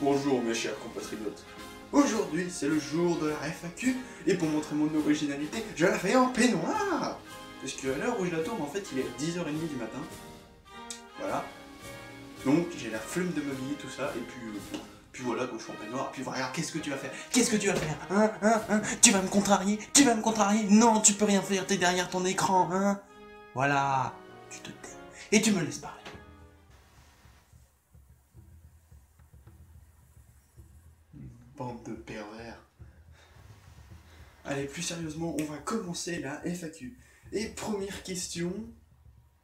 Bonjour mes chers compatriotes. Aujourd'hui c'est le jour de la FAQ et pour montrer mon originalité, je la fais en peignoir. Parce que à l'heure où je la tourne en fait il est 10h30 du matin. Voilà. Donc j'ai la flemme de m'habiller tout ça et puis voilà donc je suis en peignoir. Puis voilà, qu'est-ce que tu vas faire? Qu'est-ce que tu vas faire? Tu vas me contrarier? Tu vas me contrarier? Non, tu peux rien faire, t'es derrière ton écran, hein? Voilà, tu te tais et tu me laisses parler. Bande de pervers. Allez, plus sérieusement, on va commencer la FAQ. Et première question...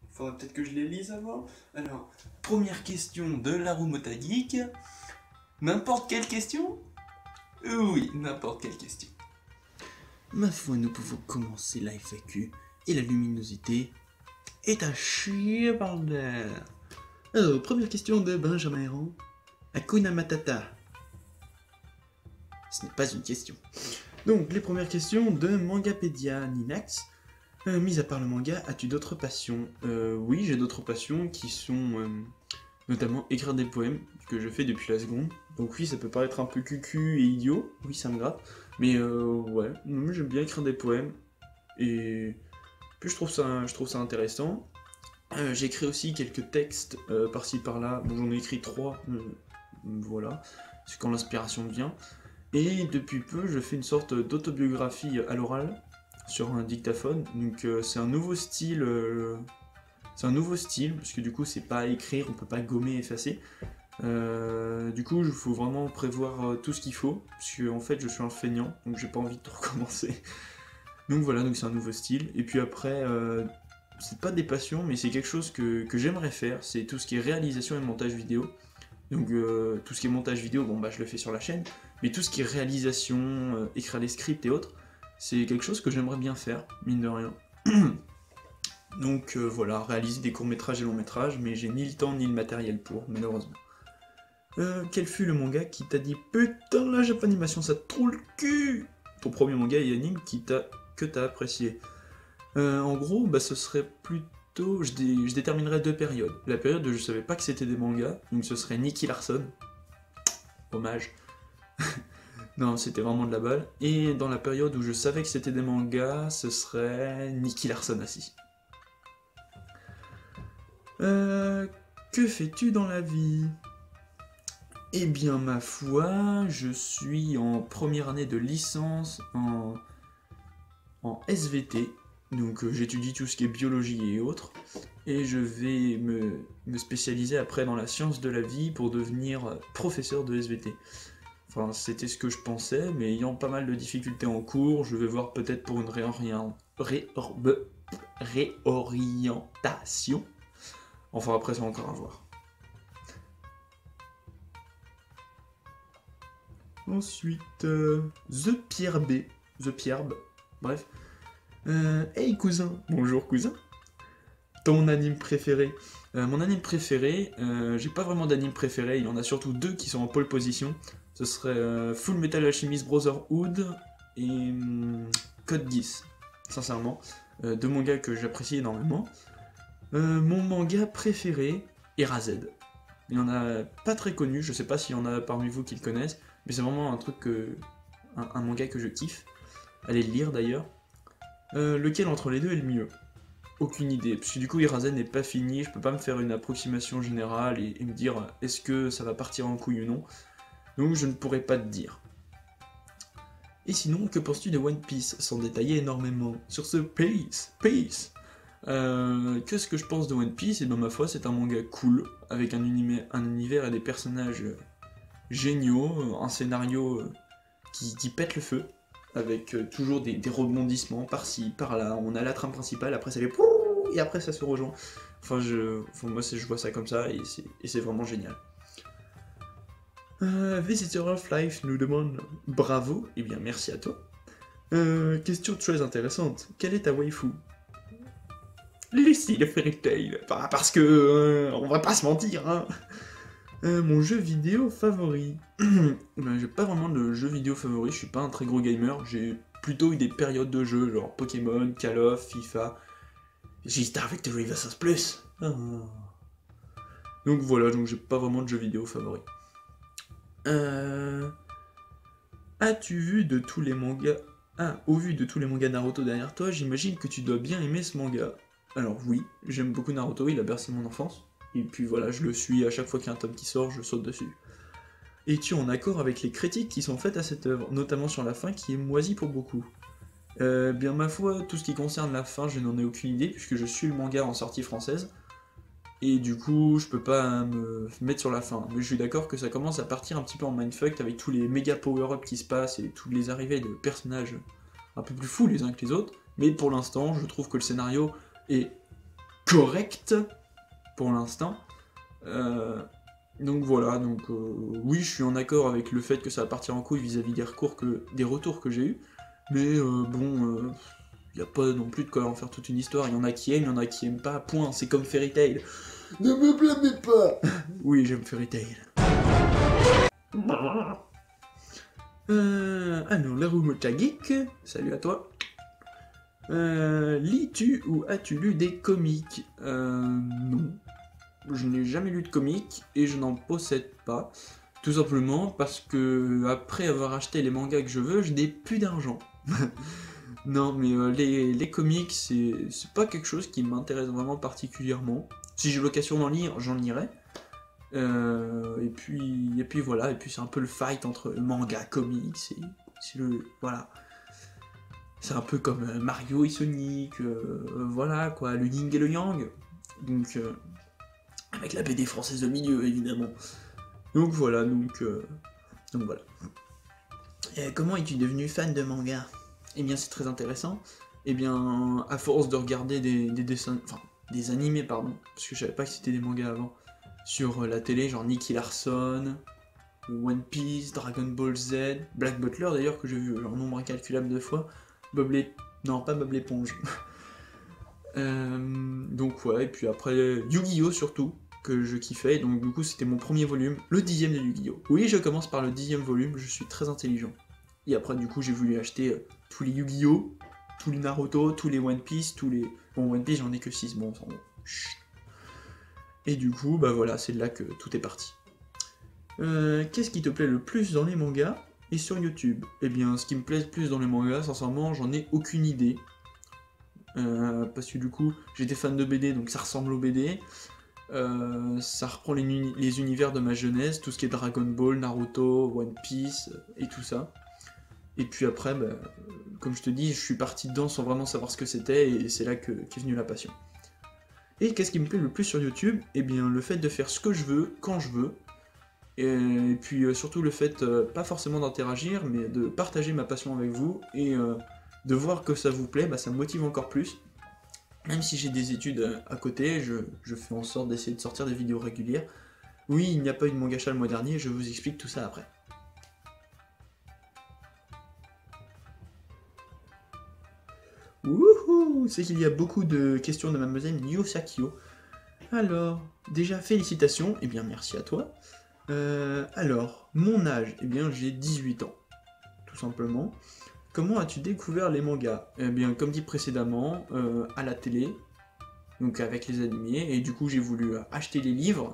Faudra peut-être que je les lise avant. Alors, première question de la Roumota Geek. N'importe quelle question? Oui, n'importe quelle question. Ma foi, nous pouvons commencer la FAQ. Et la luminosité est à chier par l'air. Alors, première question de Benjamin Errand. Hakuna Matata. Ce n'est pas une question. Donc, les premières questions de Mangapédia Ninax. Mis à part le manga, as-tu d'autres passions? Oui, j'ai d'autres passions qui sont notamment écrire des poèmes que je fais depuis la seconde. Donc oui, ça peut paraître un peu cucu et idiot. Oui, ça me gratte. Mais ouais, j'aime bien écrire des poèmes. Et puis je trouve ça intéressant. J'écris aussi quelques textes par-ci par-là. Bon, j'en ai écrit 3. Voilà, c'est quand l'inspiration vient. Et depuis peu, je fais une sorte d'autobiographie à l'oral sur un dictaphone. Donc c'est un nouveau style. Parce que du coup, c'est pas écrire, on peut pas gommer, effacer. Du coup, il faut vraiment prévoir tout ce qu'il faut, parce que en fait, je suis un feignant, donc j'ai pas envie de tout recommencer. Donc voilà, donc c'est un nouveau style. Et puis après, c'est pas des passions, mais c'est quelque chose que j'aimerais faire. C'est tout ce qui est réalisation et montage vidéo. Donc tout ce qui est montage vidéo, bon bah je le fais sur la chaîne, mais tout ce qui est réalisation, écrire les scripts et autres, c'est quelque chose que j'aimerais bien faire, mine de rien. Donc voilà, réaliser des courts-métrages et longs-métrages, mais j'ai ni le temps ni le matériel pour, malheureusement. Quel fut le manga qui t'a dit « Putain, la Japanimation, ça te trouve le cul !» Ton premier manga et anime que t'as apprécié. En gros, bah ce serait plutôt... Je déterminerais 2 périodes. La période où je savais pas que c'était des mangas, donc ce serait Nicky Larson. Hommage. Non, c'était vraiment de la balle. Et dans la période où je savais que c'était des mangas, ce serait Nicky Larson assis. Que fais-tu dans la vie? Eh bien, ma foi, je suis en première année de licence en SVT. Donc j'étudie tout ce qui est biologie et autres. Et je vais me spécialiser après dans la science de la vie pour devenir professeur de SVT. Enfin, c'était ce que je pensais, mais ayant pas mal de difficultés en cours, je vais voir peut-être pour une réorientation. Enfin, après, c'est encore à voir. Ensuite, The Pierre B. Bref. Hey cousin, bonjour cousin. Ton anime préféré? Mon anime préféré, j'ai pas vraiment d'anime préféré, il y en a surtout 2 qui sont en pole position. Ce serait Full Metal Alchemist Brotherhood et Code Geass, sincèrement. 2 mangas que j'apprécie énormément. Mon manga préféré, Erased. Il y en a pas très connu, je sais pas s'il y en a parmi vous qui le connaissent, mais c'est vraiment un truc un manga que je kiffe. Allez le lire d'ailleurs. Lequel entre les deux est le mieux? Aucune idée, parce que du coup Erased n'est pas fini, je peux pas me faire une approximation générale et me dire est-ce que ça va partir en couille ou non. Donc je ne pourrais pas te dire. Et sinon, que penses-tu de One Piece, sans détailler énormément? Sur ce, peace. Qu'est-ce que je pense de One Piece? Et ben ma foi, c'est un manga cool, avec un univers et des personnages géniaux, un scénario qui pète le feu, avec toujours des rebondissements par-ci, par-là. On a la trame principale, après ça fait pouh, et après ça se rejoint. Enfin, moi je vois ça comme ça, et c'est vraiment génial. Visitor of Life nous demande bravo, et bien merci à toi. Question très intéressante, quelle est ta waifu? Lucy le Fairy Tail, parce que on va pas se mentir, hein. Mon jeu vidéo favori. Ben, j'ai pas vraiment de jeu vidéo favori, je suis pas un très gros gamer, j'ai plutôt eu des périodes de jeux, genre Pokémon, Call of, FIFA. J'ai Star Victory vs Plus. Donc voilà, donc j'ai pas vraiment de jeu vidéo favori. Euh... As-tu vu de tous les mangas... Ah, au vu de tous les mangas Naruto derrière toi, j'imagine que tu dois bien aimer ce manga. Alors oui, j'aime beaucoup Naruto, il a bercé mon enfance. Et puis voilà, je le suis, à chaque fois qu'il y a un tome qui sort, je saute dessus. Es-tu en accord avec les critiques qui sont faites à cette œuvre, notamment sur la fin qui est moisie pour beaucoup? Bien ma foi, tout ce qui concerne la fin, je n'en ai aucune idée, puisque je suis le manga en sortie française. Et du coup, je peux pas me mettre sur la fin. Mais je suis d'accord que ça commence à partir un petit peu en mindfuck avec tous les méga power-up qui se passent et toutes les arrivées de personnages un peu plus fous les uns que les autres. Mais pour l'instant, je trouve que le scénario est correct pour l'instant. Donc voilà, oui, je suis en accord avec le fait que ça va partir en couille vis-à-vis des retours que j'ai eus. Mais bon, y a pas non plus de quoi en faire toute une histoire. Il y en a qui aiment, il y en a qui aiment pas. Point. C'est comme Fairy Tail. Ne me blâmez pas. Oui, j'aime Fairy Tail. Alors, Larumota Geek, salut à toi. Lis-tu ou as-tu lu des comics? Non. Je n'ai jamais lu de comics et je n'en possède pas. Tout simplement parce que, après avoir acheté les mangas que je veux, je n'ai plus d'argent. Non, mais les comics, c'est pas quelque chose qui m'intéresse vraiment particulièrement. Si j'ai l'occasion d'en lire, j'en lirai. Et puis voilà, et puis c'est un peu le fight entre manga, comics, c'est le... Voilà. C'est un peu comme Mario et Sonic, voilà quoi, le yin et le yang. Donc, avec la BD française au milieu, évidemment. Donc voilà. Et comment es-tu devenu fan de manga? Eh bien, c'est très intéressant. Eh bien, à force de regarder des dessins, enfin, des animés, pardon, parce que je savais pas que c'était des mangas avant, sur la télé, genre Nicky Larson, One Piece, Dragon Ball Z, Black Butler d'ailleurs, que j'ai vu un nombre incalculable de fois, non, pas Bob l'éponge. Donc ouais, et puis après, Yu-Gi-Oh! Surtout, que je kiffais, donc du coup c'était mon premier volume, le 10e de Yu-Gi-Oh! Oui, je commence par le 10e volume, je suis très intelligent. Et après, du coup, j'ai voulu acheter tous les Yu-Gi-Oh!, tous les Naruto, tous les One Piece, tous les... Bon, One Piece, j'en ai que 6, bon, chut. Et du coup, bah voilà, c'est de là que tout est parti. Qu'est-ce qui te plaît le plus dans les mangas et sur YouTube? Eh bien, ce qui me plaît le plus dans les mangas, sincèrement, j'en ai aucune idée. Parce que du coup, j'étais fan de BD, donc ça ressemble aux BD. Ça reprend les univers de ma jeunesse, tout ce qui est Dragon Ball, Naruto, One Piece, et tout ça. Et puis après, bah, comme je te dis, je suis parti dedans sans vraiment savoir ce que c'était, et c'est là qu'est venue la passion. Et qu'est-ce qui me plaît le plus sur YouTube? Eh bien, le fait de faire ce que je veux, quand je veux, et puis surtout le fait, pas forcément d'interagir, mais de partager ma passion avec vous, et de voir que ça vous plaît, bah, ça me motive encore plus. Même si j'ai des études à côté, je fais en sorte d'essayer de sortir des vidéos régulières. Oui, il n'y a pas eu de Mangacha le mois dernier, je vous explique tout ça après. Wouhou! C'est qu'il y a beaucoup de questions de mademoiselle Nyo Sakio. Alors, déjà félicitations, et bien merci à toi. Alors, mon âge, eh bien j'ai 18 ans, tout simplement. Comment as-tu découvert les mangas? Eh bien, comme dit précédemment, à la télé, donc avec les animés, et du coup j'ai voulu acheter les livres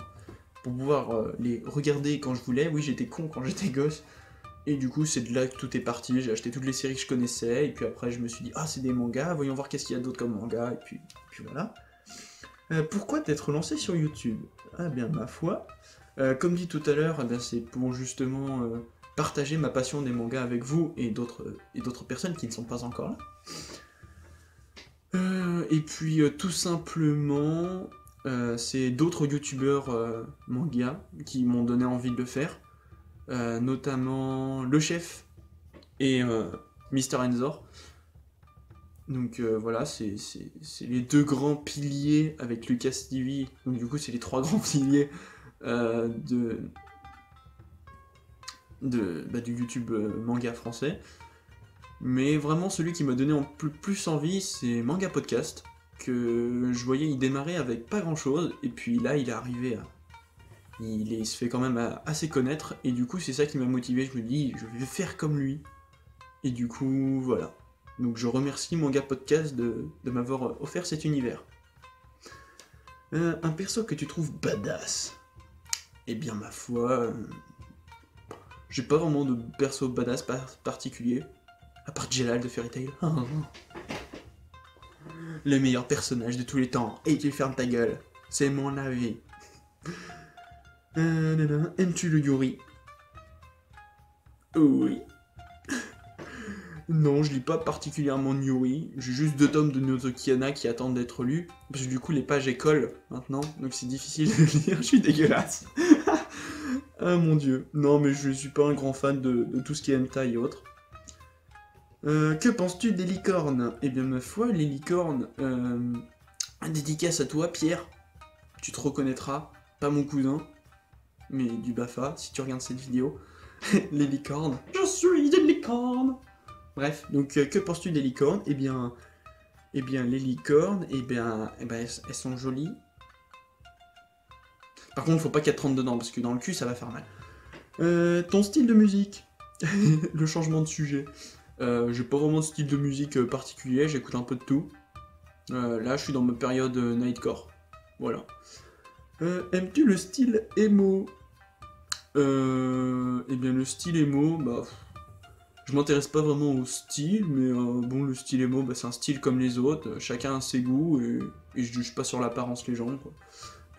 pour pouvoir les regarder quand je voulais. Oui, j'étais con quand j'étais gosse, et du coup c'est de là que tout est parti. J'ai acheté toutes les séries que je connaissais, et puis après je me suis dit, ah c'est des mangas, voyons voir qu'est-ce qu'il y a d'autre comme mangas, et puis voilà. Pourquoi t'être lancé sur YouTube? Ah bien, ma foi, comme dit tout à l'heure, eh c'est pour justement partager ma passion des mangas avec vous et d'autres personnes qui ne sont pas encore là. Et puis tout simplement, c'est d'autres youtubeurs mangas qui m'ont donné envie de le faire, notamment Le Chef et Mr. Enzor. Donc voilà, c'est les deux grands piliers avec Lucas TV, donc du coup c'est les trois grands piliers du YouTube manga français. Mais vraiment celui qui m'a donné plus envie, c'est Manga Podcast, que je voyais il démarrer avec pas grand chose, et puis là il est arrivé à... Il se fait quand même assez connaître, et du coup c'est ça qui m'a motivé, je me dis je vais faire comme lui. Et du coup voilà. Donc je remercie Manga Podcast de m'avoir offert cet univers. Un perso que tu trouves badass? Eh bien ma foi... J'ai pas vraiment de perso badass particulier. À part Jelal de Fairy Tail. Le meilleur personnage de tous les temps. Et tu fermes ta gueule. C'est mon avis. Aimes-tu le Yuri? Oui. Non, je lis pas particulièrement Yuri. J'ai juste 2 tomes de Nozokiana qui attendent d'être lus. Parce que du coup, les pages écolent maintenant. Donc c'est difficile de lire. Je suis dégueulasse. Ah mon dieu. Non, mais je suis pas un grand fan de tout ce qui est hentai et autres. Que penses-tu des licornes? Eh bien, ma foi, les licornes... dédicace à toi, Pierre. Tu te reconnaîtras. Pas mon cousin, mais du Bafa, si tu regardes cette vidéo. Les licornes. Je suis une licorne. Bref, donc que penses-tu des licornes? Eh bien, les licornes, elles sont jolies. Par contre, faut pas qu'elles te rentrent dedans, parce que dans le cul, ça va faire mal. Ton style de musique? Le changement de sujet. J'ai pas vraiment de style de musique particulier, j'écoute un peu de tout. Là, je suis dans ma période nightcore. Voilà. Aimes-tu le style emo? Eh bien, le style emo, bah... Je m'intéresse pas vraiment au style, mais bon, le style emo, bah, c'est un style comme les autres. Chacun a ses goûts, et je juge pas sur l'apparence les gens, quoi.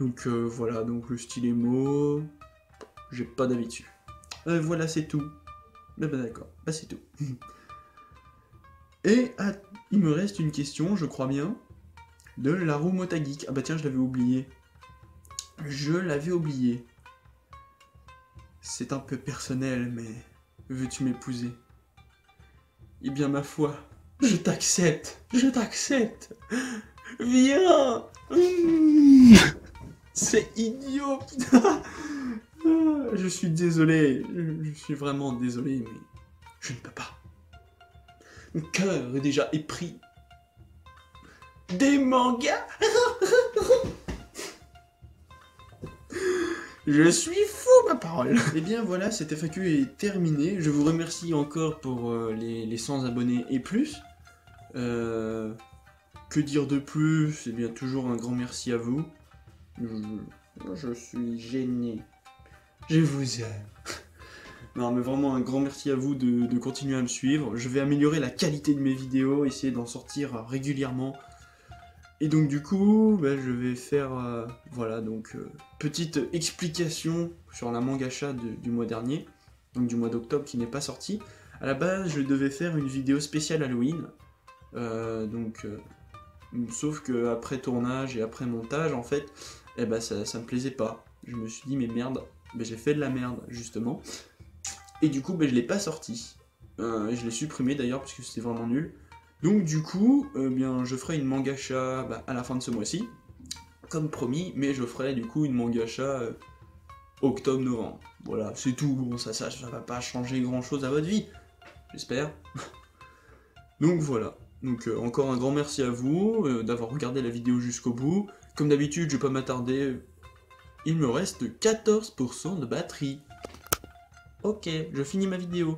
Donc voilà, donc le style emo... J'ai pas d'avis dessus. Voilà, c'est tout. Bah d'accord, bah c'est tout. Et il me reste une question, je crois bien, de Laru Motageek. Ah bah tiens, je l'avais oublié. Je l'avais oublié. C'est un peu personnel, mais veux-tu m'épouser? Eh bien, ma foi, je t'accepte. Je t'accepte. Viens. C'est idiot, putain. Je suis désolé. Je suis vraiment désolé, mais je ne peux pas. Mon cœur est déjà épris des mangas. Je suis fou, ma parole. Eh bien voilà, cette FAQ est terminée. Je vous remercie encore pour les 100 abonnés et plus. Que dire de plus? Eh bien toujours un grand merci à vous. Je suis gêné. Je vous aime. Non mais vraiment un grand merci à vous de continuer à me suivre. Je vais améliorer la qualité de mes vidéos, essayer d'en sortir régulièrement. Et donc du coup, bah, je vais faire, voilà, donc petite explication sur la mangacha du mois dernier, donc du mois d'octobre qui n'est pas sorti. À la base, je devais faire une vidéo spéciale Halloween, sauf que après tournage et après montage, en fait, eh ben, ça me plaisait pas. Je me suis dit, mais merde, ben, j'ai fait de la merde, justement. Et du coup, ben, je l'ai pas sorti. Je l'ai supprimé d'ailleurs, parce que c'était vraiment nul. Donc du coup, bien, je ferai une mangacha à la fin de ce mois-ci, comme promis, mais je ferai du coup une mangacha octobre-novembre. Voilà, c'est tout, bon, ça va pas changer grand-chose à votre vie, j'espère. Donc voilà, donc encore un grand merci à vous d'avoir regardé la vidéo jusqu'au bout. Comme d'habitude, je vais pas m'attarder, il me reste 14% de batterie. Ok, je finis ma vidéo.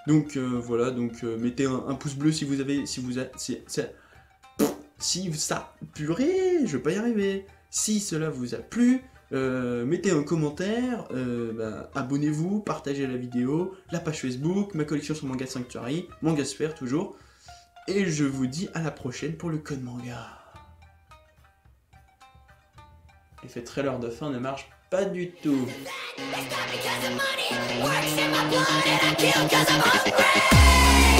Donc voilà, donc mettez un pouce bleu si vous avez, purée, je vais pas y arriver. Si cela vous a plu, mettez un commentaire, abonnez-vous, partagez la vidéo, la page Facebook, ma collection sur Manga Sanctuary, Mangasphere toujours. Et je vous dis à la prochaine pour le code manga. L'effet trailer de fin ne marche pas du tout. Works in my blood and I kill 'cause I'm hungry.